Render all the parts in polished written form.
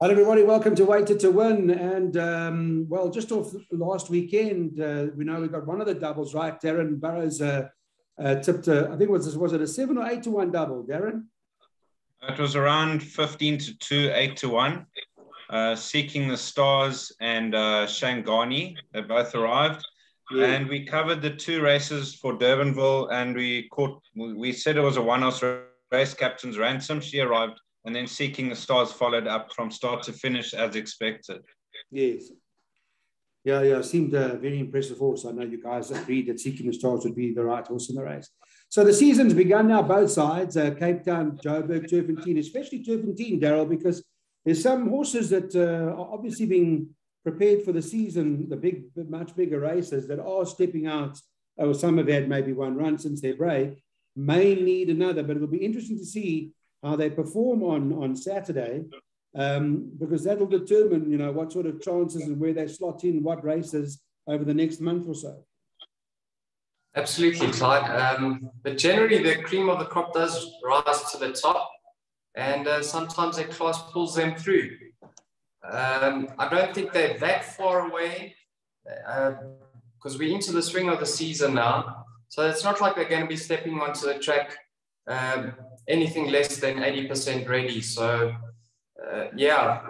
Hello, everybody. Welcome to Weighted to Win. And, well, just off last weekend, we know we got one of the doubles right. Darren Burroughs tipped, I think, was it a 7 or 8 to 1 double, Darren? It was around 15 to 2, 8 to 1. Seeking the Stars and Shangani, they both arrived. Yeah. And we covered the two races for Durbanville, and we said it was a one-horse race. Captain's Ransom, she arrived. And then Seeking the Stars followed up from start to finish as expected. Yes. Yeah, seemed a very impressive horse. I know you guys agreed that Seeking the Stars would be the right horse in the race. So the season's begun now, both sides, Cape Town, Joburg, Turffontein, especially Turffontein, Darryl, because there's some horses that are obviously being prepared for the season, the much bigger races that are stepping out, or some have had maybe one run since their break, may need another, but it'll be interesting to see how they perform on Saturday, because that'll determine, what sort of chances and where they slot in what races over the next month or so. Absolutely, Clyde. But generally, the cream of the crop does rise to the top, and sometimes their class pulls them through. I don't think they're that far away, because we're into the swing of the season now. So it's not like they're going to be stepping onto the track anything less than 80% ready. So, yeah,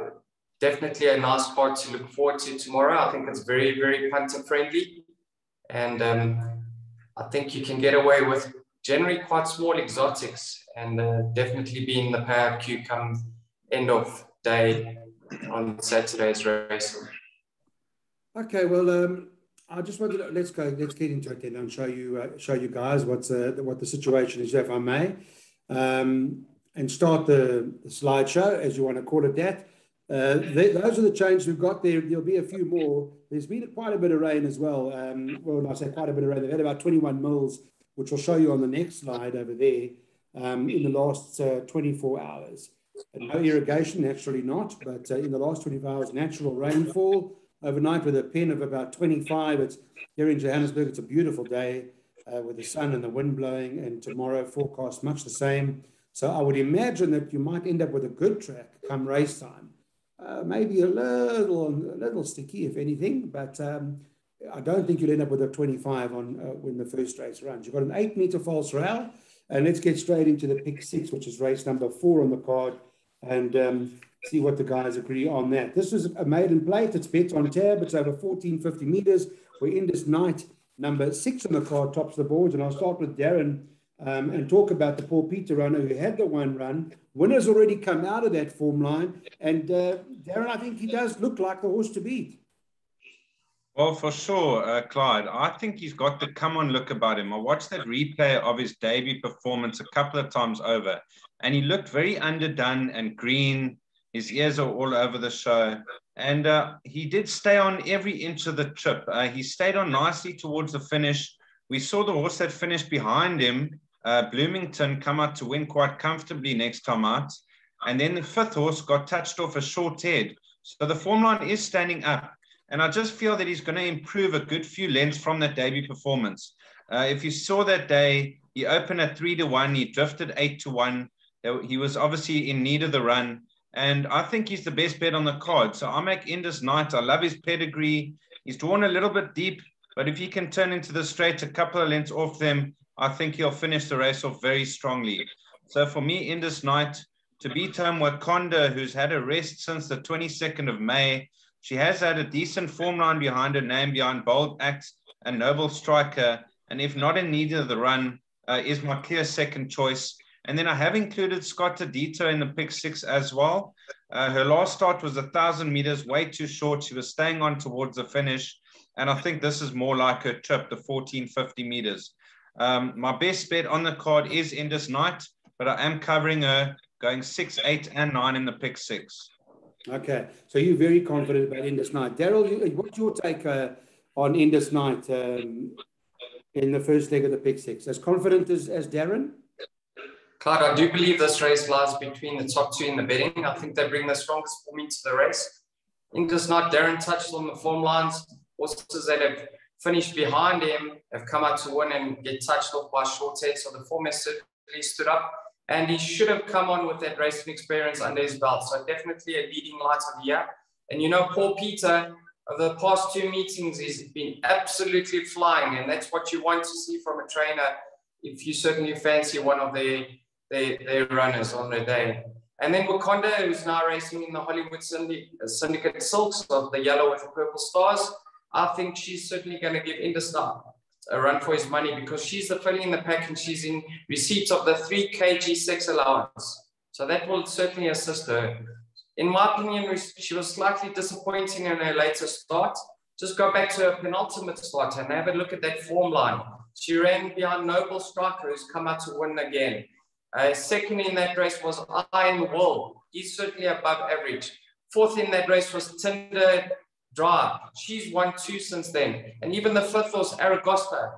definitely a nice card to look forward to tomorrow. I think it's very, very punter friendly. And I think you can get away with generally quite small exotics and definitely be in the power queue come end of day on Saturday's race. Okay, well, I just wanted to, let's get into it then and show you guys what the situation is, if I may. And start the slideshow, as you want to call it that. Those are the changes we've got there. There'll be a few more. There's been quite a bit of rain as well. Well, I say quite a bit of rain. They've had about 21 mils, which I'll show you on the next slide over there, in the last 24 hours. And no irrigation, naturally not, but in the last 24 hours, natural rainfall overnight with a pen of about 25. It's here in Johannesburg. It's a beautiful day. With the sun and the wind blowing, and tomorrow forecast much the same. So I would imagine that you might end up with a good track come race time. Maybe a little sticky, if anything, but I don't think you'll end up with a 25 on when the first race runs. You've got an 8-meter false rail, and let's get straight into the pick 6, which is race number 4 on the card, and see what the guys agree on that. This is a maiden plate. It's bet on tab. It's over 1450 meters. We're in this night. Number 6 on the card tops the boards, and I'll start with Darren and talk about the Paul Peter runner who had the one run. Winner's already come out of that form line, and Darren, I think he does look like the horse to beat. Well, for sure, Clyde. I think he's got the come-on look about him. I watched that replay of his debut performance a couple of times over, and he looked very underdone and green. His ears are all over the show. And he did stay on every inch of the trip. He stayed on nicely towards the finish. We saw the horse that finished behind him, Bloomington, come out to win quite comfortably next time out. And then the 5th horse got touched off a short head. So the form line is standing up. And I just feel that he's going to improve a good few lengths from that debut performance. If you saw that day, he opened at 3 to 1. He drifted 8 to 1. He was obviously in need of the run. And I think he's the best bet on the card. So I'll make Indus Knight. I love his pedigree. He's drawn a little bit deep, but if he can turn into the straight a couple of lengths off them, I think he'll finish the race off very strongly. So for me, Indus Knight, to beat home Wakonda, who's had a rest since the 22nd of May. She has had a decent form line behind her name, behind Bold Axe and Noble Striker. And if not in need of the run, is my clear second choice. And then I have included Scott Adito in the pick 6 as well. Her last start was 1,000 meters, way too short. She was staying on towards the finish. And I think this is more like her trip, the 1450 meters. My best bet on the card is Indus Knight, but I am covering her going 6, 8, and 9 in the pick 6. Okay, so you're very confident about Indus Knight. Darryl, what's your take on Indus Knight in the first leg of the pick 6? As confident as Darren? Clyde, I do believe this race lies between the top 2 in the betting. I think they bring the strongest form into the race. Indus Knight, Darren touched on the form lines. Horses that have finished behind him have come out to win and get touched off by short head. So the form has certainly stood up. and he should have come on with that racing experience under his belt. So definitely a leading light of the year. And you know, Paul Peter, over the past 2 meetings, he's been absolutely flying, and that's what you want to see from a trainer if you certainly fancy one of their runners on the day. And then Wakanda, who's now racing in the Hollywood Syndicate Silks of the yellow with the purple stars. I think she's certainly going to give Industar a run for his money, because she's the filly in the pack and she's in receipt of the 3 kg sex allowance. So that will certainly assist her. In my opinion, she was slightly disappointing in her later start. Just go back to her penultimate start and have a look at that form line. She ran behind Noble Striker, who's come out to win again. Second in that race was Iron Will. He's certainly above average. Fourth in that race was Tinder Drive. She's won 2 since then. And even the fifth was Aragosta,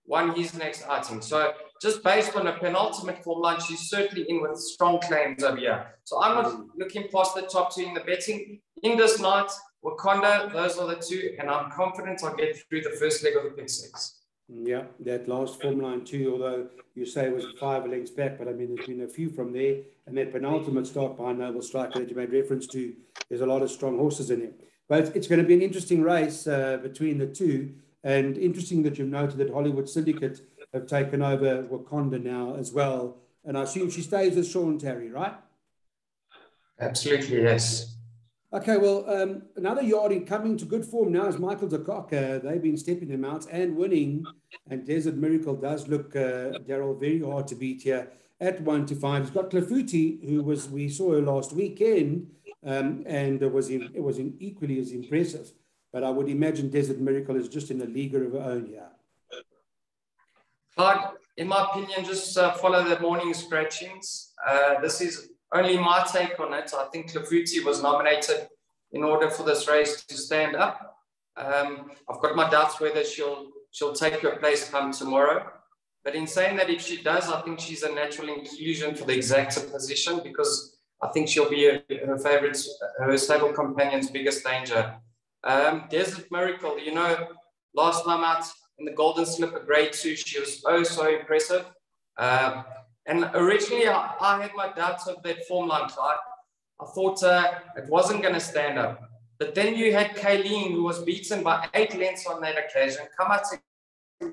won his next outing. So just based on a penultimate form line, she's certainly in with strong claims over here. So I'm not looking past the top 2 in the betting. Indus Night, Wakanda, those are the 2. And I'm confident I'll get through the first leg of the pick 6. Yeah, that last form line too, although you say it was 5 lengths back, but I mean, there's been a few from there. And that penultimate start by Noble Striker that you made reference to, there's a lot of strong horses in there. But it's going to be an interesting race between the 2. And interesting that you've noted that Hollywood Syndicate have taken over Wakanda now as well. And I assume she stays with Sean Terry, right? Absolutely, yes. Okay, well, another yardie coming to good form now is Michael de Kock. They've been stepping them out and winning. And Desert Miracle does look, Darryl, very hard to beat here at 1-5. He's got Clafouti, who we saw her last weekend, and it was equally as impressive. But I would imagine Desert Miracle is just in a league of her own here. Clyde, in my opinion, just follow the morning scratchings. This is only my take on it. I think Clafouti was nominated in order for this race to stand up. I've got my doubts whether she'll take her place come tomorrow. But in saying that, if she does, I think she's a natural inclusion for the exacta position, because I think she'll be her stable companion's biggest danger. Desert Miracle, you know, last time out in the Golden Slipper Grade 2, she was so impressive. And originally, I had my doubts of that form line, Clyde. I thought it wasn't going to stand up. But then you had Kayleen, who was beaten by 8 lengths on that occasion, come out to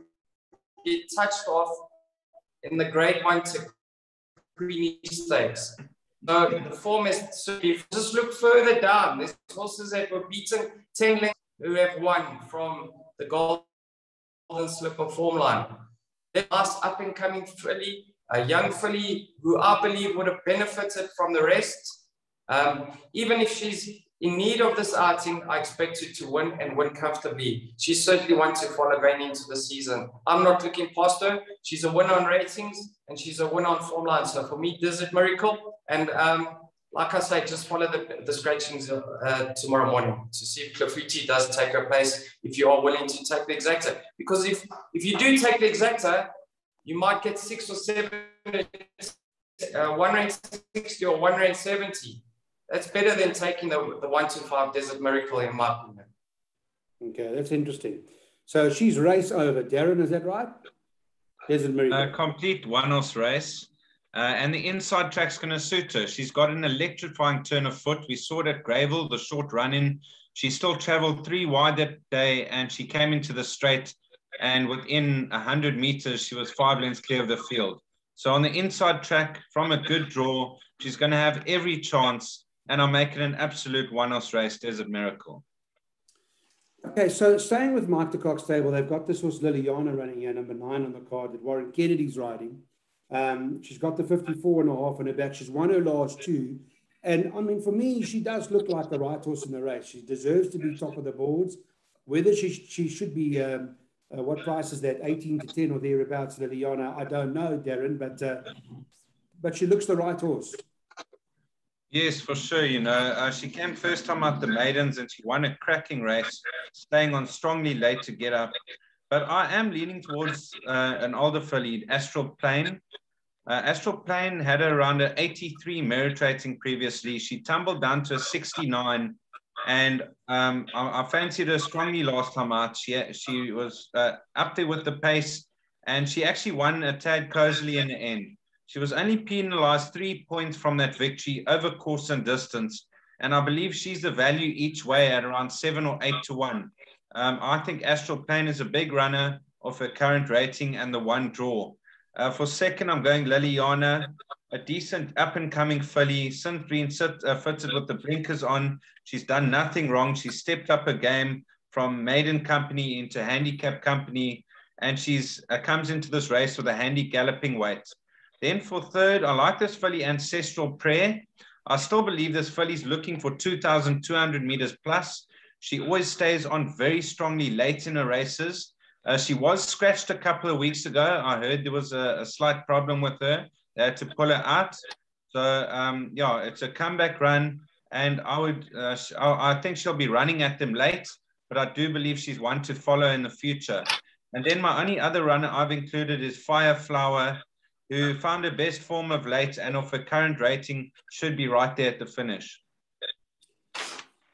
get touched off in the Grade 1 to Greeny Stakes. So the form is certainly, just look further down. There's horses that were beaten 10 lengths who have won from the Golden Slipper form line. The last up-and-coming filly, a young filly who I believe would have benefited from the rest. Even if she's in need of this outing, I expect her to win and win comfortably. She's certainly one to follow going into the season. I'm not looking past her. She's a winner on ratings and she's a winner on form line. So for me, Desert Miracle. And like I say, just follow the scratchings tomorrow morning to see if Clafouti does take her place, if you are willing to take the exacta. Because if you do take the exacta, you might get 6 or 7, 160 or 170. That's better than taking the 1-5 Desert Miracle, in my opinion. Okay, that's interesting. So she's race over. Darren, is that right? Desert Miracle. Complete one-horse race. And the inside track's going to suit her. She's got an electrifying turn of foot. We saw it at Greyville, the short run-in. She still traveled 3 wide that day, and she came into the straight. And within 100 meters, she was 5 lengths clear of the field. So on the inside track, from a good draw, she's going to have every chance. And I'm making an absolute one-horse race, Desert Miracle. Okay, so staying with Mike de Kock's stable, they've got this horse Liliana running here, number 9 on the card that Warren Kennedy's riding. She's got the 54.5 on her back. She's won her last 2. And I mean, for me, she does look like the right horse in the race. She deserves to be top of the boards. Whether she should be, what price is that, 18-10 or thereabouts, Liliana, I don't know, Darren, but she looks the right horse. Yes, for sure. You know, she came first time out the maidens and she won a cracking race, staying on strongly late to get up. But I am leaning towards an older filly, Astral Plain. Astral Plain had her around an 83 merit rating previously. She tumbled down to a 69, and I fancied her strongly last time out. She was up there with the pace, and she actually won a tad cozily in the end. She was only penalised 3 points from that victory over course and distance. And I believe she's the value each way at around 7 or 8 to 1. I think Astral Plain is a big runner of her current rating and the one draw. For second, I'm going Liliana, a decent up-and-coming filly, since been fitted with the blinkers on. She's done nothing wrong. She's stepped up her game from maiden company into handicap company, and she's comes into this race with a handy galloping weight. Then for third, I like this filly Ancestral Prayer. I still believe this filly's looking for 2,200 meters plus. She always stays on very strongly late in her races. She was scratched a couple of weeks ago. I heard there was a slight problem with her. They had to pull her out. So, yeah, it's a comeback run. And I think she'll be running at them late, but I do believe she's one to follow in the future. And then my only other runner I've included is Fireflower, who found her best form of late and of her current rating should be right there at the finish.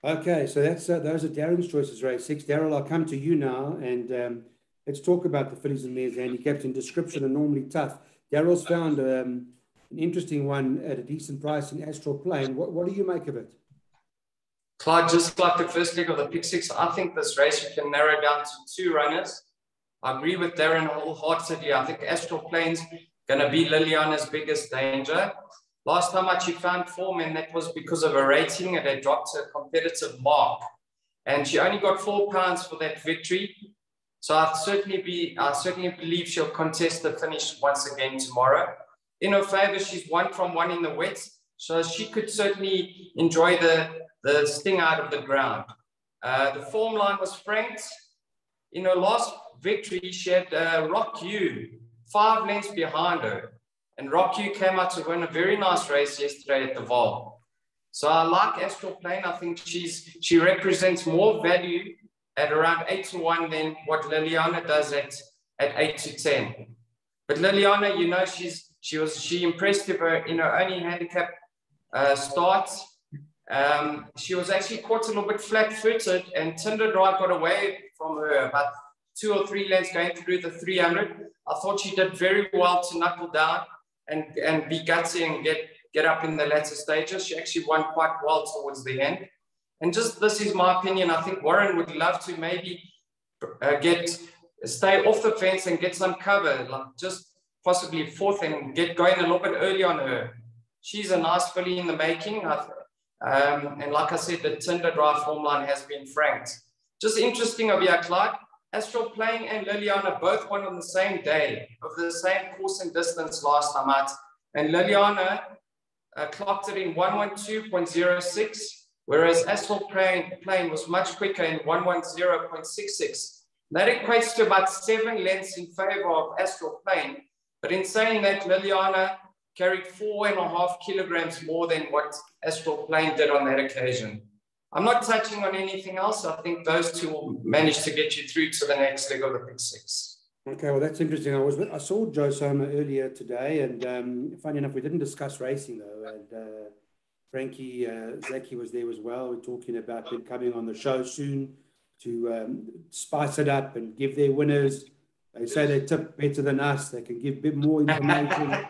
Okay, so that's those are Darren's choices, race 6. Darryl, I'll come to you now, and let's talk about the fillies and mares handicapped. In description are normally tough. Darryl's found an interesting one at a decent price in Astral Plain. What do you make of it? Clyde, just like the first leg of the pick 6, I think this race you can narrow down to 2 runners. I agree with Darren wholeheartedly. I think Astral Plain's going to be Liliana's biggest danger. Last time she found form, and that was because of her rating, and they dropped her competitive mark. And she only got £4 for that victory. So I certainly believe she'll contest the finish once again tomorrow. In her favour, she's 1 from 1 in the wet, so she could certainly enjoy the sting out of the ground. The form line was franked. In her last victory, she had Rock U 5 lengths behind her. And Rock U came out to win a very nice race yesterday at the Val. So I like Astral Plain. I think she represents more value at around 8 to 1 than what Liliana does at 8 to 10. But Liliana, you know, she impressed in her only handicap start. She was actually caught a little bit flat-footed, and Tinder Drive got away from her about 2 or 3 lengths going through the 300. I thought she did very well to knuckle down and be gutsy and get up in the latter stages. She actually won quite well towards the end. And just this is my opinion. I think Warren would love to maybe stay off the fence and get some cover, like just possibly 4th, and get going a little bit early on her. She's a nice filly in the making. And like I said, the Tinder Drive form line has been franked. Just interesting of you, Clyde. Astral Plain and Liliana both won on the same day of the same course and distance last time out. And Liliana clocked it in 112.06, whereas Astral Plain was much quicker in 110.66. That equates to about 7 lengths in favor of Astral Plain. But in saying that, Liliana carried 4.5 kilograms more than what Astral Plain did on that occasion. I'm not touching on anything else. I think those two will manage to get you through to the next leg of the pick 6. Okay, well, that's interesting. I saw Joe Soma earlier today, and funny enough, we didn't discuss racing, though. And Frankie Zaki was there as well. We're talking about them coming on the show soon to spice it up and give their winners. They say they tip better than us. They can give a bit more information.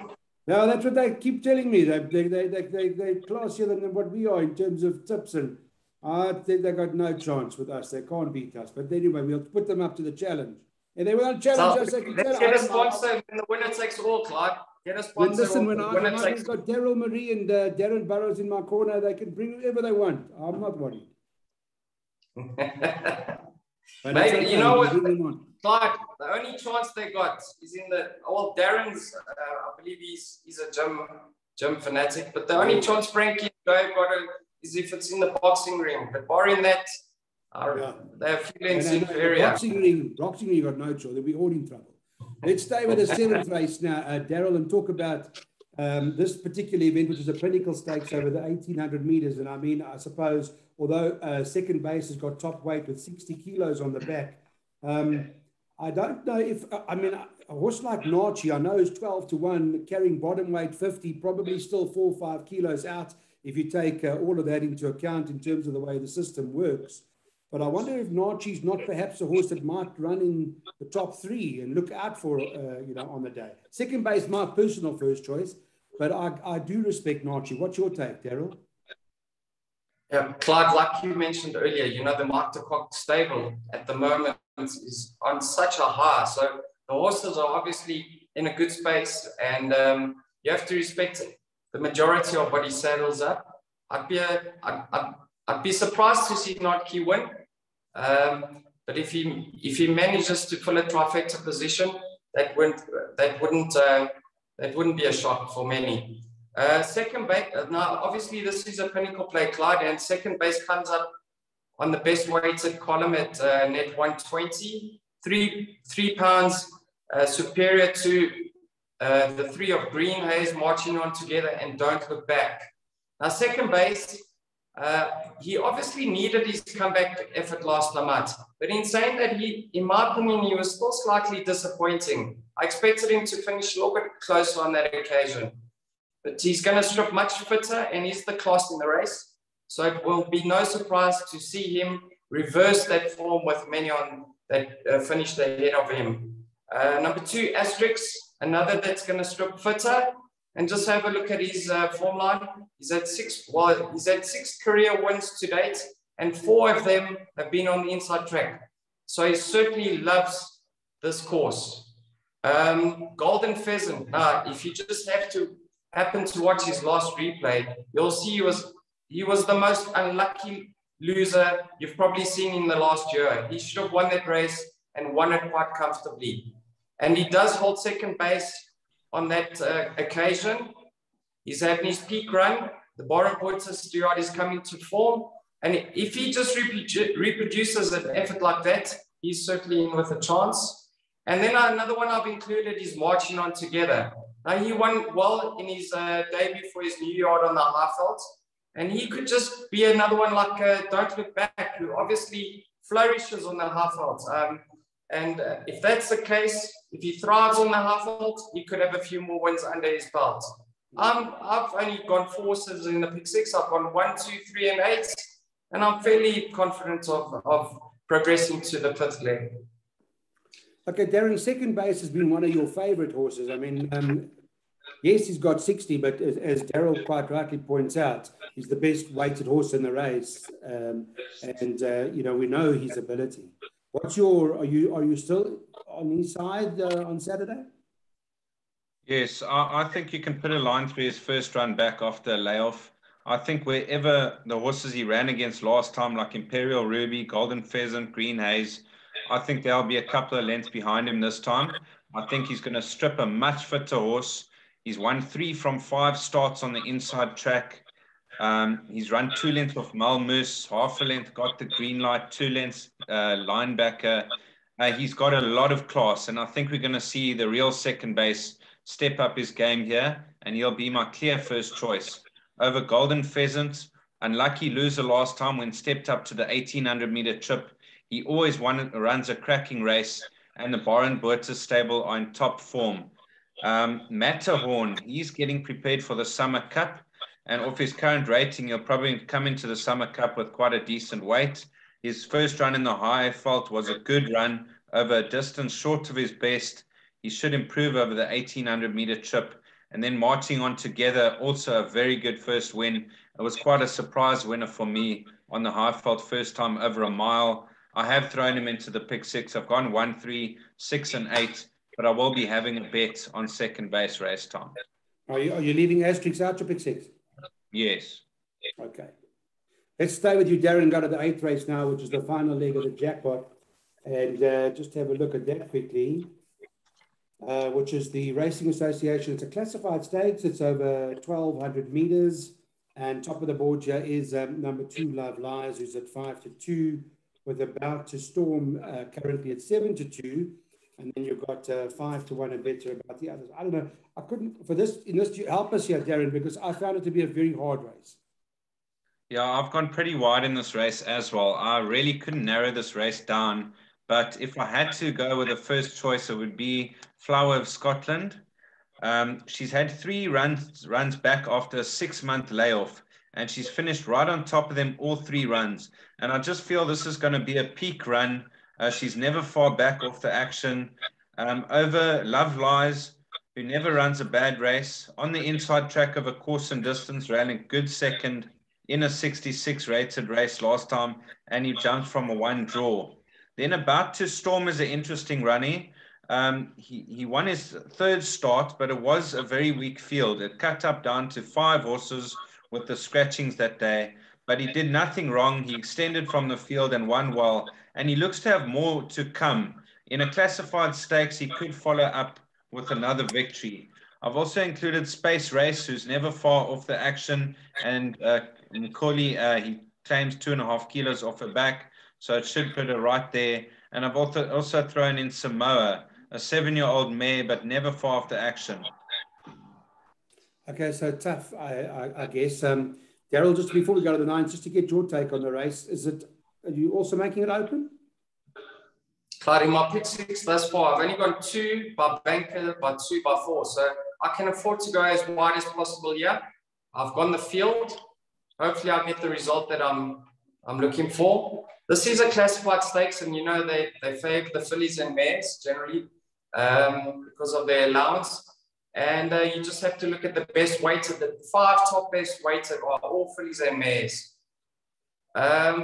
No, that's what they keep telling me. They're classier than what we are in terms of tips, and I think they got no chance with us. They can't beat us. But anyway, we'll put them up to the challenge. And they won't challenge us. Let's get a sponsor, and the winner takes all, Clyde. Get a sponsor. Listen, when I've got Darryl, Maree, and Darren Burroughs in my corner, they can bring whoever they want. I'm not worried. Maybe, okay. You know what, Clyde, the only chance they got is in Darren's, I believe he's a gym fanatic, but the only chance Frankie they've got is if it's in the boxing ring. But barring that, they have feelings inferior. Boxing ring got no choice. They'll be all in trouble. Let's stay with the 7th race now, Darryl, and talk about this particular event, which is a Pinnacle Stakes over the 1,800 meters. And I mean, I suppose, although second base has got top weight with 60 kilos on the back, I don't know if, a horse like Nachi, I know is 12 to 1, carrying bottom weight 50, probably still 4 or 5 kilos out if you take all of that into account in terms of the way the system works. But I wonder if Narchi's not perhaps a horse that might run in the top 3 and look out for, on the day. Second base, my personal first choice, but I do respect Narchi. What's your take, Darryl? Yeah, Clyde, like you mentioned earlier, the Mark de Kock stable at the moment is on such a high. So the horses are obviously in a good space, and you have to respect the majority of what he saddles up. I'd be surprised to see Narchi win, but if he manages to fill a trifecta position, that wouldn't be a shock for many. Second base, now obviously this is a pinnacle play, Clyde, and second base comes up on the best weighted column at net 120, 3 pounds superior to the 3 of Green Haze, Marching On Together, and Don't Look Back. Now second base, he obviously needed his comeback effort last Lamont, but in saying that, in my opinion, he was still slightly disappointing. I expected him to finish a little bit closer on that occasion. But he's going to strip much fitter, and he's the class in the race. So it will be no surprise to see him reverse that form with many on that finished ahead of him. Number 2, Asterix, another that's going to strip fitter. And just have a look at his form line. He's had 6 career wins to date, and 4 of them have been on the inside track. So he certainly loves this course. Golden Pheasant. Now, if you just happen to watch his last replay, you'll see he was the most unlucky loser you've probably seen in the last year. He should have won that race and won it quite comfortably. And he does hold second base on that occasion. He's having his peak run. The Burroughs steroid is coming to form. And if he just reproduces an effort like that, he's certainly in with a chance. And then another one I've included is Marching On Together. Now, he won well in his debut for his new yard on the Highveld, and he could just be another one like Don't Look Back, who obviously flourishes on the Highveld. And if that's the case, if he thrives on the Highveld, he could have a few more wins under his belt. I've only gone 4 horses in the pick 6. I've gone 1, 2, 3, and 8, and I'm fairly confident of progressing to the 5th leg. Okay, Darren, second base has been one of your favourite horses. I mean, yes, he's got 60, but as Darryl quite rightly points out, he's the best weighted horse in the race, and we know his ability. Are you still on his side on Saturday? Yes, I think you can put a line through his first run back after a layoff. I think wherever the horses he ran against last time, like Imperial Ruby, Golden Pheasant, Green Haze, I think there'll be a couple of lengths behind him this time. I think he's going to strip a much fitter horse. He's won 3 from 5 starts on the inside track. He's run 2 lengths off Malmus, half a length, got the green light, 2 lengths linebacker. He's got a lot of class, and I think we're going to see the real second base step up his game here, and he'll be my clear first choice. Over Golden Pheasant, unlucky loser last time when stepped up to the 1800-meter trip. He always runs a cracking race, and the Burroughs stable are in top form. Matterhorn, he's getting prepared for the Summer Cup, and off his current rating, he'll probably come into the Summer Cup with quite a decent weight. His first run in the Highveld was a good run over a distance short of his best. He should improve over the 1800-meter trip. And then Marching On Together, also a very good first win. It was quite a surprise winner for me on the Highveld, first time over a mile. I have thrown him into the pick 6. I've gone 1, 3, 6, and 8, but I will be having a bet on second base race time. Are you leaving Asterix out to pick 6? Yes. Okay. Let's stay with you, Darren. Go to the 8th race now, which is the final leg of the jackpot. And just have a look at that quickly, which is the Racing Association. It's a classified stakes. It's over 1,200 meters. And top of the board here is number 2, Love Lies, who's at 5-2, with About to Storm currently at 7-2. And then you've got 5-1 and better about the others. I don't know. I couldn't, help us here, Darren, because I found it to be a very hard race. Yeah, I've gone pretty wide in this race as well. I really couldn't narrow this race down. But if I had to go with the first choice, it would be Flower of Scotland. She's had 3 runs back after a 6-month layoff. and she's finished right on top of them all 3 runs. And I just feel this is going to be a peak run. She's never far back off the action. Over Love Lies, who never runs a bad race, on the inside track of a course and distance, ran a good second in a 66 rated race last time, and he jumped from a 1 draw. Then About to Storm is an interesting running. He won his 3rd start, but it was a very weak field. It cut up down to 5 horses with the scratchings that day, but he did nothing wrong. He extended from the field and won well, and he looks to have more to come. In a classified stakes, he could follow up with another victory. I've also included Space Race, who's never far off the action, and Nkoli, he claims 2.5 kilos off her back, so it should put her right there. And I've also thrown in Samoa, a 7-year-old mare, but never far off the action. Okay, so tough, I guess. Darryl, just before we go to the 9s, just to get your take on the race, are you also making it open? Clyde, in my pick 6 thus far, I've only gone 2 by banker, by 2 by 4. So I can afford to go as wide as possible here. I've gone the field. Hopefully I'll get the result that I'm looking for. This is a classified stakes, and you know they favor the fillies and mares generally because of their allowance. And you just have to look at the best weighted. The 5 top best weighted are all fillies and mares.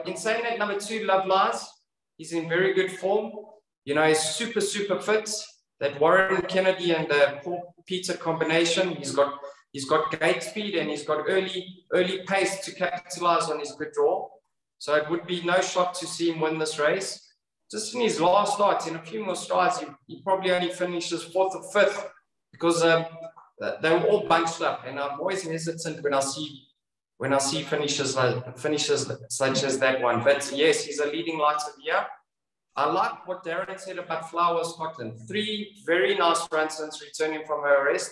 In saying that, number 2, Love Lies, he's in very good form. You know, he's super fit. That Warren Kennedy and the Paul Peter combination, he's got gate speed, and he's got early pace to capitalize on his good draw. So it would be no shock to see him win this race. Just in his last start, in a few more strides, he probably only finishes 4th or 5th, because they were all bunched up, and I'm always hesitant when I see finishes such as that one. But yes, he's a leading light of the year. I like what Darren said about Flower Scotland. 3 very nice runs since returning from her arrest,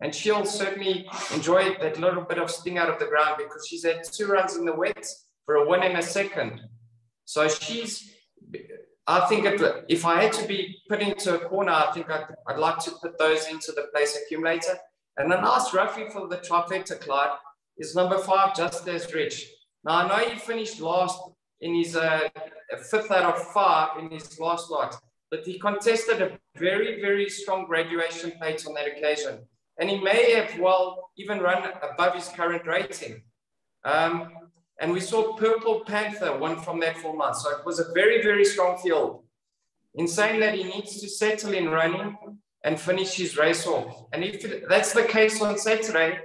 and she'll certainly enjoy that little bit of sting out of the ground, because she's had 2 runs in the wet for a win and a second. So I think if I had to be put into a corner, I think I'd like to put those into the place accumulator. And a nice roughie for the trifecta, Clyde, is number 5, Just As Rich. Now, I know he finished last in his 5th out of 5 in his last lot, but he contested a very, very strong graduation plate on that occasion. And he may have even run above his current rating. And we saw Purple Panther won from that format. So it was a very, very strong field. In saying that, he needs to settle in running and finish his race off. And if that's the case on Saturday,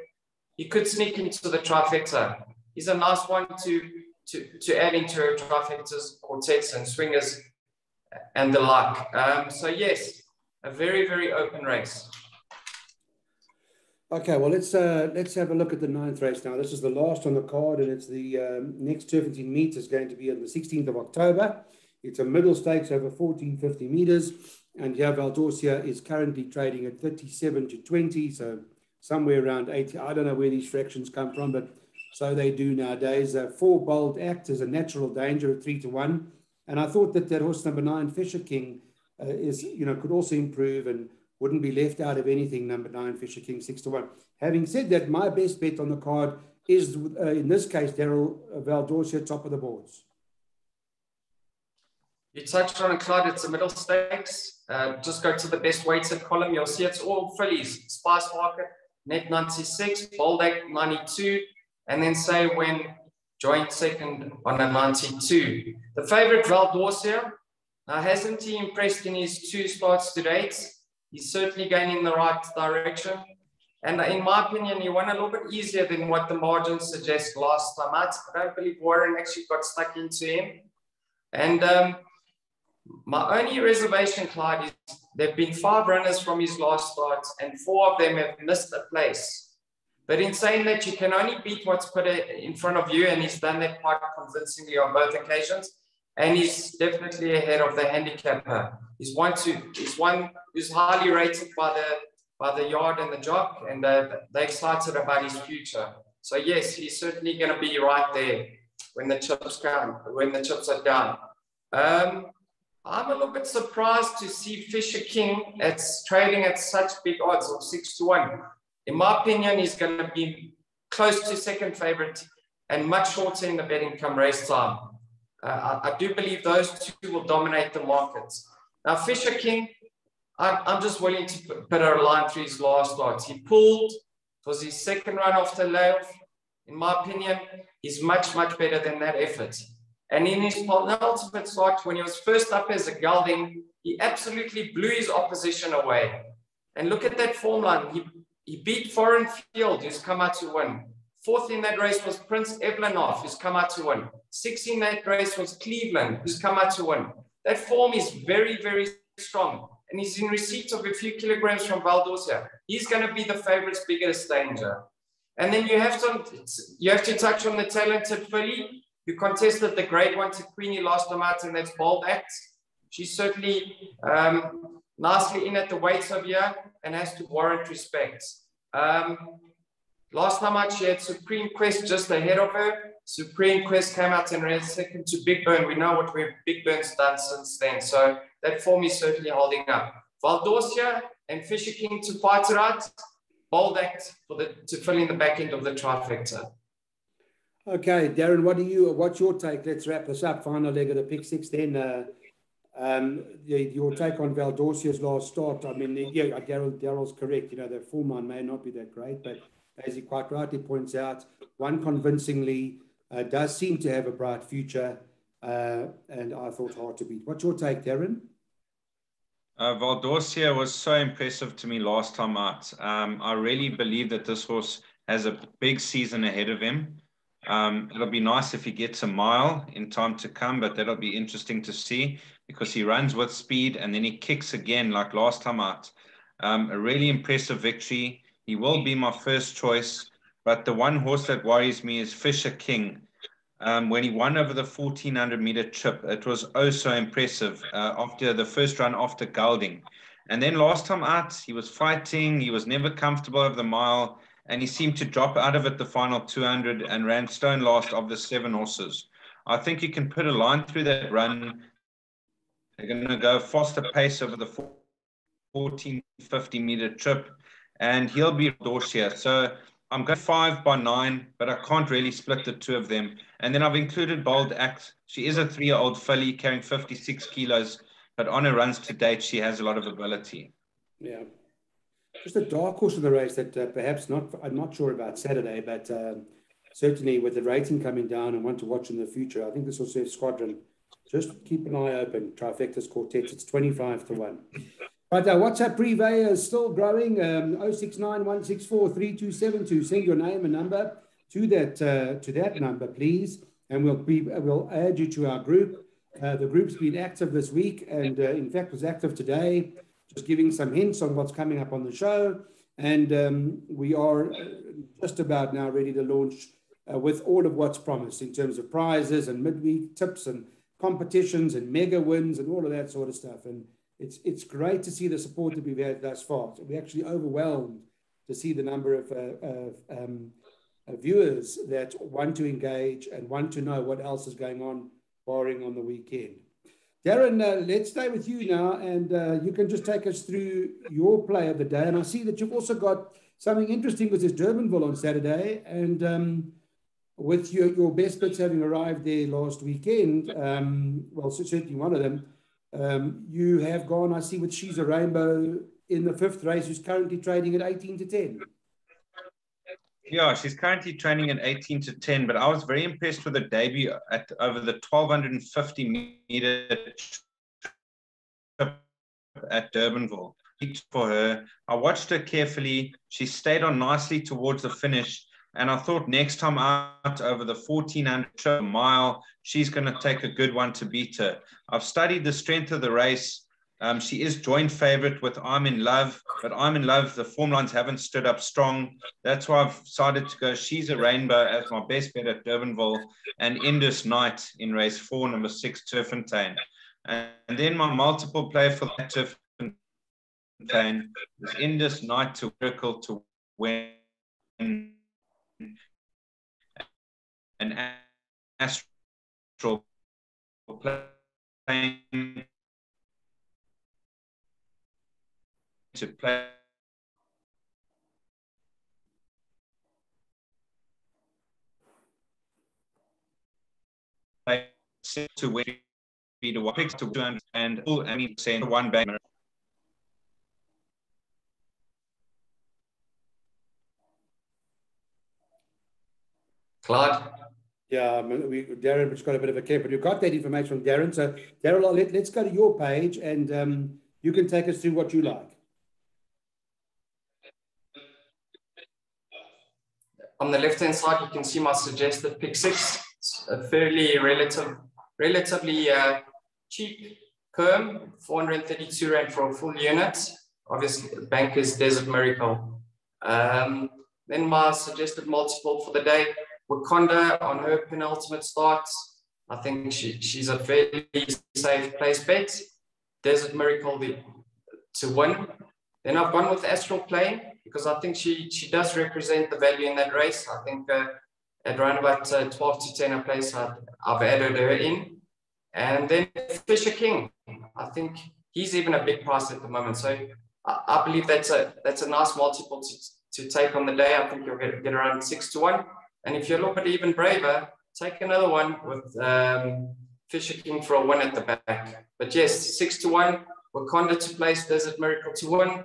he could sneak into the trifecta. He's a nice one to add into a trifecta's quartets and swingers and the like. So yes, a very, very open race. Okay, well, let's have a look at the 9th race now. This is the last on the card, and it's the next Turffontein meet is going to be on the 16th of October. It's a middle stakes over 1450 meters, and here Valdorcia is currently trading at 37 to 20, so somewhere around 80. I don't know where these fractions come from, but so they do nowadays. 4 Bold Act is a natural danger at 3 to 1, and I thought that horse number 9 Fisher King could also improve and wouldn't be left out of anything, number 9, Fisher King, 6 to 1. Having said that, my best bet on the card is, in this case, Darryl, Valdorcia, top of the boards. You touched on it, Clyde. It's a middle stakes. Just go to the best weighted column. You'll see it's all fillies. Spice Market, Net 96, Bold Act 92, and then Say When joint second on a 92. The favourite, Valdorcia, hasn't he impressed in his 2 starts to date? He's certainly going in the right direction. And in my opinion, he won a little bit easier than what the margins suggest last time out. I don't believe Warren actually got stuck into him. And my only reservation, Clyde, is there have been 5 runners from his last start, and 4 of them have missed a place. But in saying that, you can only beat what's put in front of you, and he's done that quite convincingly on both occasions. And he's definitely ahead of the handicapper. He's one who's highly rated by the yard and the jock, and they're excited about his future. So yes, he's certainly going to be right there when the chips are down. I'm a little bit surprised to see Fisher King trading at such big odds of 6 to 1. In my opinion, he's going to be close to second favorite and much shorter in the betting come race time. I do believe those two will dominate the markets. Now, Fisher King, I'm just willing to put a line through his last start. He pulled. It was his second run after layoff. In my opinion, he's much, much better than that effort. And in his penultimate start, when he was first up as a gelding, he absolutely blew his opposition away. And look at that form line. He beat Foreign Field, who's come out to win. Fourth in that race was Prince Evlenov, who's come out to win. Sixth in that race was Cleveland, who's come out to win. That form is very, very strong. And he's in receipt of a few kilograms from Valdorcia. He's going to be the favorite's biggest danger. And then you have to touch on the talented filly who contested the Grade 1 to Queenie last time out, and that's Bold Act. She's certainly nicely in at the weights of here and has to warrant respect. Last time out, she had Supreme Quest just ahead of her. Supreme Quest came out and ran second to Big Burn. We know what Big Burn's done since then. So that form is certainly holding up. Valdorcia and Fisher King to fight it out. Bold Act to fill in the back end of the trifecta. Okay, Darren, what's your take? Let's wrap this up. Final leg of the pick six then. Your take on Valdorcia's last start. I mean, yeah, Darryl's correct. You know, the form line may not be that great, but as he quite rightly points out, one convincingly does seem to have a bright future, and I thought hard to beat. What's your take, Darren? Valdorcia was so impressive to me last time out. I really believe that this horse has a big season ahead of him. It'll be nice if he gets a mile in time to come, but that'll be interesting to see because he runs with speed and then he kicks again like last time out. A really impressive victory. He will be my first choice, but the one horse that worries me is Fisher King. When he won over the 1400-meter trip, it was oh so impressive after the first run after gelding. And then last time out, he was fighting. He was never comfortable over the mile, and he seemed to drop out of it the final 200 and ran stone last of the 7 horses. I think you can put a line through that run. They're going to go faster pace over the 1450-meter trip, and he'll be Valdorcia. So I'm going 5 by 9, but I can't really split the two of them. And then I've included Bold Act. She is a 3-year-old filly carrying 56 kilos, but on her runs to date, she has a lot of ability. Yeah. Just a dark horse in the race that perhaps I'm not sure about Saturday, but certainly with the rating coming down and one to watch in the future, I think this will serve Squadron. Just keep an eye open. Trifecta's Quartet, it's 25 to 1. Right, WhatsApp Privé is still growing. 0691643272. Send your name and number to that number, please, and we'll add you to our group. The group's been active this week, and in fact was active today, just giving some hints on what's coming up on the show. And we are just about now ready to launch with all of what's promised in terms of prizes and midweek tips and competitions and mega wins and all of that sort of stuff. And it's great to see the support that we've had thus far. So we're actually overwhelmed to see the number of viewers that want to engage and want to know what else is going on, barring on the weekend. Darren, let's stay with you now, and you can just take us through your play of the day. And I see that you've also got something interesting with this Durbanville on Saturday, and with your best bits having arrived there last weekend, well, certainly one of them, you have gone, I see, with She's a Rainbow in the 5th race, who's currently trading at 18 to 10. Yeah, she's currently training at 18 to 10, but I was very impressed with her debut over the 1250-meter trip at Durbanville. For her, I watched her carefully. She stayed on nicely towards the finish, and I thought next time out over the 1400 mile, she's going to take a good one to beat her. I've studied the strength of the race. She is joint favorite with I'm in Love, but I'm in Love, the form lines haven't stood up strong. That's why I've decided to go She's a Rainbow as my best bet at Durbanville, and Indus Night in race 4, number 6, Turffontein. And then my multiple play for that Turffontein is Indus Night to Miracle to win, an Astral playing to play to win to one picks to 200 and full 100% one bag. Clyde? Yeah, Darren just got a bit of a clip, but you've got that information from Darren. So, Darryl, let's go to your page and you can take us through what you like. On the left-hand side, you can see my suggested pick six. It's a fairly relatively cheap perm, 432 Rand for a full unit. Obviously, the bank is Desert Miracle. Then my suggested multiple for the day, Wakanda on her penultimate start. I think she's a fairly safe place bet. Desert Miracle to win. Then I've gone with Astral Plane because I think she does represent the value in that race. I think at around about 12 to 10 a place, I've added her in. And then Fisher King, I think he's even a big price at the moment. So I believe that's a nice multiple to take on the day. I think you'll get around 6 to 1. And if you're a little bit even braver, take another one with Fisher King for a win at the back. But yes, 6 to 1, Wakanda to place, Desert Miracle to win,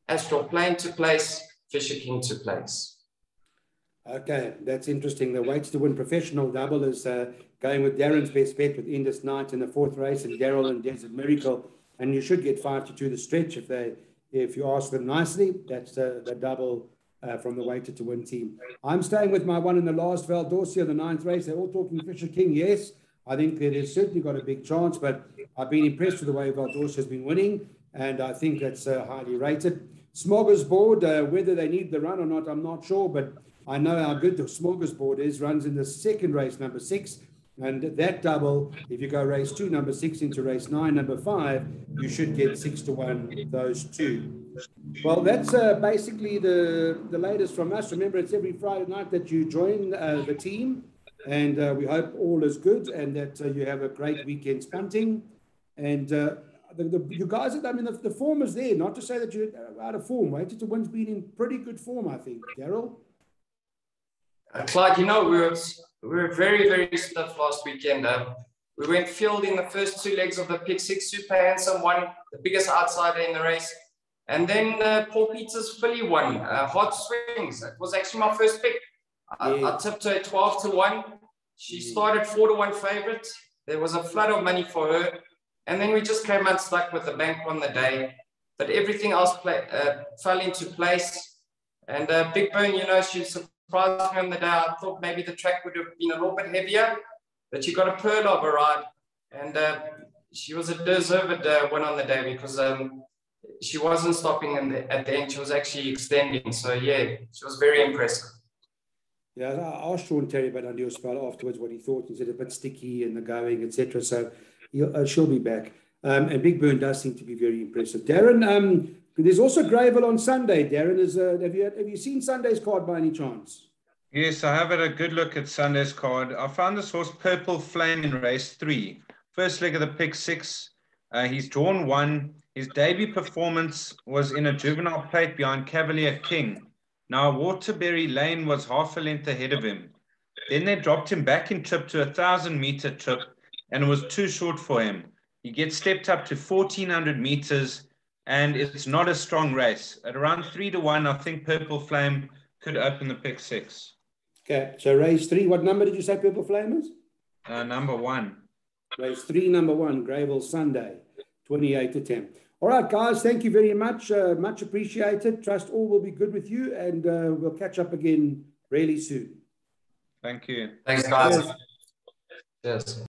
Astral Plane to place, Fisher King to place. Okay, that's interesting. The weights to win professional double is going with Darren's best bet with Indus Knight in the fourth race and Darryl and Desert Miracle. And you should get 5 to 2 the stretch if you ask them nicely. That's the double from the weighted to win team. I'm staying with my one in the last, Valdorcia, the ninth race. They're all talking Fisher King. Yes, I think that it's certainly got a big chance, but I've been impressed with the way Valdorcia has been winning, and I think that's highly rated. Smorgasbord, whether they need the run or not, I'm not sure, but I know how good the Smorgasbord is. Runs in the second race, number 6, and that double, if you go race 2, number 6, into race 9, number 5, you should get 6 to 1, those two. Well, that's basically the latest from us. Remember, it's every Friday night that you join the team, and we hope all is good and that you have a great weekend punting. And you guys, I mean, the form is there. Not to say that you're out of form. Weighted to win's been in pretty good form, I think. Darryl? Clyde, you know, we were very, very stiff last weekend. We went field in the first 2 legs of the pick 6. Super Handsome won, the biggest outsider in the race. And then Paul Peters' filly won, Hot Swings. It was actually my first pick. I tipped her at 12 to 1. She started 4 to 1 favorite. There was a flood of money for her. And then we just came unstuck with the bank on the day. But everything else fell into place. And Big Burn, you know, she surprised me on the day. I thought maybe the track would have been a little bit heavier. But she got a pearl of a ride. And she was a deserved win on the day because she wasn't stopping at the end. She was actually extending. So, yeah, she was very impressive. Yeah, I asked Sean Terry about Andy Spell afterwards what he thought. He said a bit sticky in the going, etc. So she'll be back. And Big Burn does seem to be very impressive. Darren, there's also Greyville on Sunday. Darren, have you seen Sunday's card by any chance? Yes, I have had a good look at Sunday's card. I found this horse Purple Flame in race 3. First leg of the pick 6. He's drawn 1. His debut performance was in a juvenile plate behind Cavalier King. Now, Waterbury Lane was half a length ahead of him. Then they dropped him back in trip to a 1,000-meter trip, and it was too short for him. He gets stepped up to 1,400 meters, and it's not a strong race. At around 3 to 1, I think Purple Flame could open the pick 6. Okay, so race 3, what number did you say Purple Flame is? Number 1. Race 3, number 1, Greyville Sunday, 28 to 10. All right, guys, thank you very much. Much appreciated. Trust all will be good with you, and we'll catch up again really soon. Thank you. Thanks, guys. Cheers.